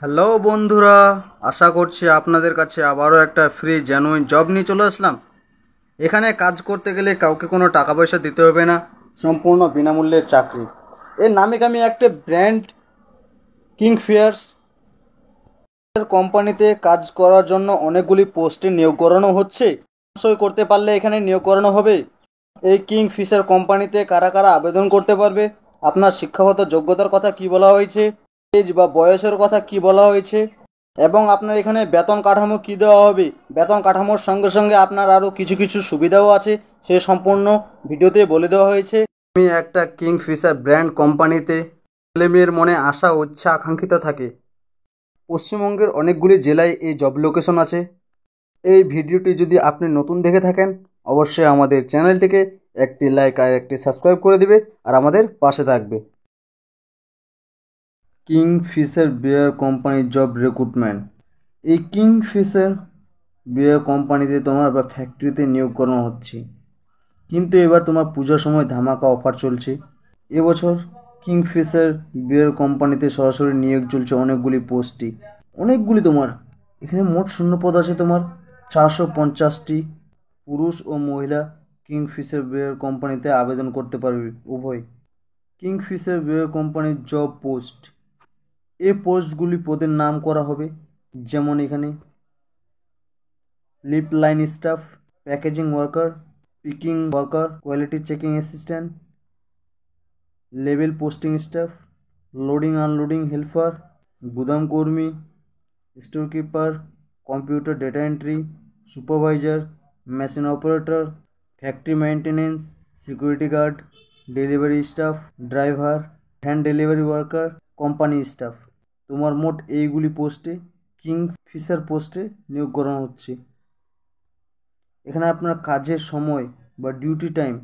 Hello বন্ধুরা, আশা করছি আপনাদের কাছে আবারও একটা ফ্রি জেনুইন জব নিয়ে চলে আসলাম। এখানে কাজ করতে গেলে কাউকে কোনো টাকা পয়সা দিতে হবে না, সম্পূর্ণ বিনামূল্যের চাকরি। এর নামে আমি একটা ব্র্যান্ড কিংফিশার কোম্পানিতে কাজ করার জন্য অনেকগুলি পোস্টে নিয়োগ করানো হচ্ছে। সই করতে পারলে এখানে নিয়োগ করানো হবে। এই কিংফিশার কোম্পানিতে কারা কারা আবেদন করতে পারবে, আপনার শিক্ষাগত যোগ্যতার কথা কি বলা হয়েছে, এজ বা বয়সের কথা কি বলা হয়েছে, এবং আপনার এখানে বেতন কাঠামো কি দেওয়া হবে, বেতন কাঠামোর সঙ্গে সঙ্গে আপনার আরও কিছু কিছু সুবিধাও আছে, সে সম্পূর্ণ ভিডিওতে বলে দেওয়া হয়েছে। আমি একটা কিংফিশার ব্র্যান্ড কোম্পানিতে ছেলেমেয়ের মনে আশা ও ইচ্ছা আকাঙ্ক্ষিত থাকে। পশ্চিমবঙ্গের অনেকগুলি জেলায় এই জব লোকেশন আছে। এই ভিডিওটি যদি আপনি নতুন দেখে থাকেন, অবশ্যই আমাদের চ্যানেলটিকে একটি লাইক আর একটি সাবস্ক্রাইব করে দিবে আর আমাদের পাশে থাকবে। কিংফিশার বিয়ার কোম্পানির জব রিক্রুটমেন্ট। এই কিংফিশার বিয়ার কোম্পানিতে তোমার বা ফ্যাক্টরিতে নিয়োগ করানো হচ্ছে, কিন্তু এবার তোমার পূজার সময় ধামাকা অফার চলছে। এবছর কিংফিশার বিয়ার কোম্পানিতে সরাসরি নিয়োগ চলছে অনেকগুলি পোস্টই, অনেকগুলি তোমার এখানে মোট শূন্যপদ আছে তোমার 450টি। পুরুষ ও মহিলা কিংফিশার বিয়ার কোম্পানিতে আবেদন করতে পারবে উভয়। কিংফিশার বিয়ার কোম্পানির জব পোস্ট, এই পোস্টগুলি পদের নাম করা হবে, যেমন এখানে lift line staff, packaging worker, picking worker, quality checking assistant, লেভেল pasting staff, loading unloading helper, গুদাম কর্মী, store keeper, computer data entry, supervisor, machine operator, factory maintenance, security guard, delivery staff, driver, hand delivery worker, company staff. তোমার মোট এইগুলি পোস্টে Kingfisher পোস্টে নিয়োগ করানো হচ্ছে। এখানে আপনার কাজের সময় বা ডিউটি টাইম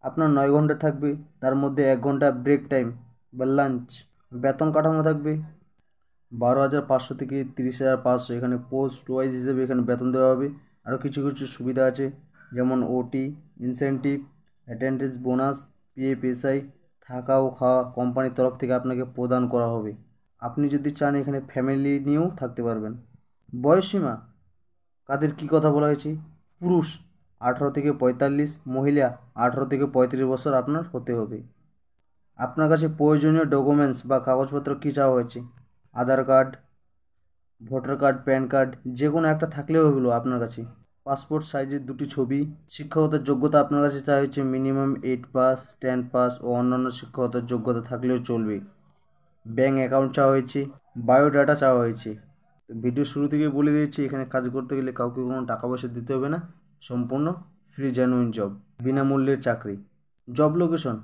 আপনার 9 ঘন্টা থাকবে, তার মধ্যে 1 ঘন্টা ব্রেক টাইম বা লাঞ্চ। বেতন কাঠামো থাকবে 12,500 থেকে 30,500। এখানে পোস্ট ওয়াইজ হিসেবে এখানে বেতন দেওয়া হবে। আরও কিছু কিছু সুবিধা আছে, যেমন ওটি, ইনসেন্টিভ, অ্যাটেন্ডেন্স বোনাস, পিএফএসআই, থাকা ও খাওয়া কোম্পানির তরফ থেকে আপনাকে প্রদান করা হবে। আপনি যদি চান এখানে ফ্যামিলি নিয়েও থাকতে পারবেন। বয়সসীমা কাদের কী কথা বলা হয়েছে, পুরুষ 18 থেকে 45, মহিলা 18 থেকে 35 বছর আপনার হতে হবে। আপনার কাছে প্রয়োজনীয় ডকুমেন্টস বা কাগজপত্র কী চাওয়া হয়েছে, Aadhaar card, voter card, PAN card, যে কোনো একটা থাকলেও হলো আপনার কাছে। পাসপোর্ট সাইজের 2টি ছবি। শিক্ষাগত যোগ্যতা আপনার কাছে চাওয়া হয়েছে মিনিমাম 8 পাস, 10 পাস ও অন্যান্য শিক্ষাগত যোগ্যতা থাকলেও চলবে। ব্যাঙ্ক অ্যাকাউন্ট চাওয়া হয়েছে, বায়োডাটা চাওয়া হয়েছে। তো ভিডিও শুরু থেকে বলে দিয়েছি, এখানে কাজ করতে গেলে কাউকে কোনো টাকা পয়সা দিতে হবে না, সম্পূর্ণ ফ্রি জেনুইন জব, বিনামূল্যের চাকরি। জব লোকেশন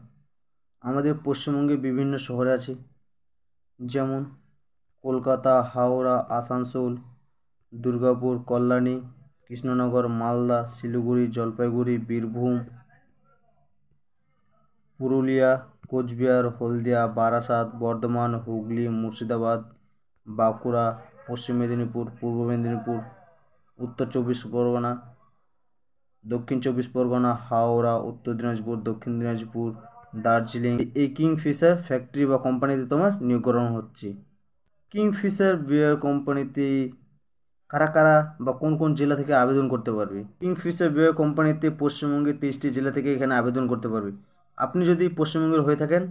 আমাদের পশ্চিমবঙ্গে বিভিন্ন শহরে আছে, যেমন কলকাতা, হাওড়া, আসানসোল, দুর্গাপুর, কল্যাণী, কৃষ্ণনগর, মালদা, শিলিগুড়ি, জলপাইগুড়ি, বীরভূম, পুরুলিয়া, কোচবিহার, হলদিয়া, বারাসাত, বর্ধমান, হুগলি, মুর্শিদাবাদ, বাঁকুড়া, পশ্চিম মেদিনীপুর, পূর্ব মেদিনীপুর, উত্তর 24 পরগনা, দক্ষিণ 24 পরগনা, হাওড়া, উত্তর দিনাজপুর, দক্ষিণ দিনাজপুর, দার্জিলিং। এই কিংফিশার ফ্যাক্টরি বা কোম্পানিতে তোমার নিয়োগ করানো হচ্ছে। কিংফিশার বিয়ার কোম্পানিতে কারা কারা বা কোন কোন জেলা থেকে আবেদন করতে পারবে। কিংফিশার বিয়ার কোম্পানিতে পশ্চিমবঙ্গের 23টি জেলা থেকে এখানে আবেদন করতে পারবে। আপনি যদি পশ্চিমবঙ্গের হয়ে থাকেন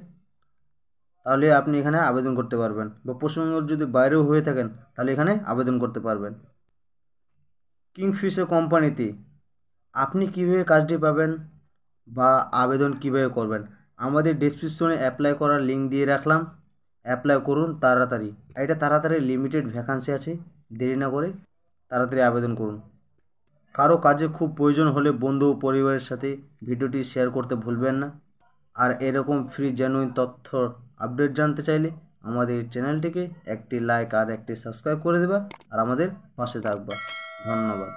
তাহলে আপনি এখানে আবেদন করতে পারবেন, বা পশ্চিমবঙ্গের যদি বাইরেও হয়ে থাকেন তাহলে এখানে আবেদন করতে পারবেন। কিংফিশার কোম্পানিতে আপনি কীভাবে কাজটি পাবেন বা আবেদন কীভাবে করবেন, আমাদের ডেসক্রিপশনে অ্যাপ্লাই করার লিঙ্ক দিয়ে রাখলাম, অ্যাপ্লাই করুন তাড়াতাড়ি। এটা তাড়াতাড়ি লিমিটেড ভ্যাকান্সি আছে, দেরি না করে তাড়াতাড়ি আবেদন করুন। কারো কাজে খুব প্রয়োজন হলে বন্ধু ও পরিবারের সাথে ভিডিওটি শেয়ার করতে ভুলবেন না। আর এরকম ফ্রি জেনুইন তথ্য আপডেট জানতে চাইলে আমাদের চ্যানেলটিকে একটি লাইক আর একটি সাবস্ক্রাইব করে দেবা আর আমাদের পাশে থাকবা। ধন্যবাদ।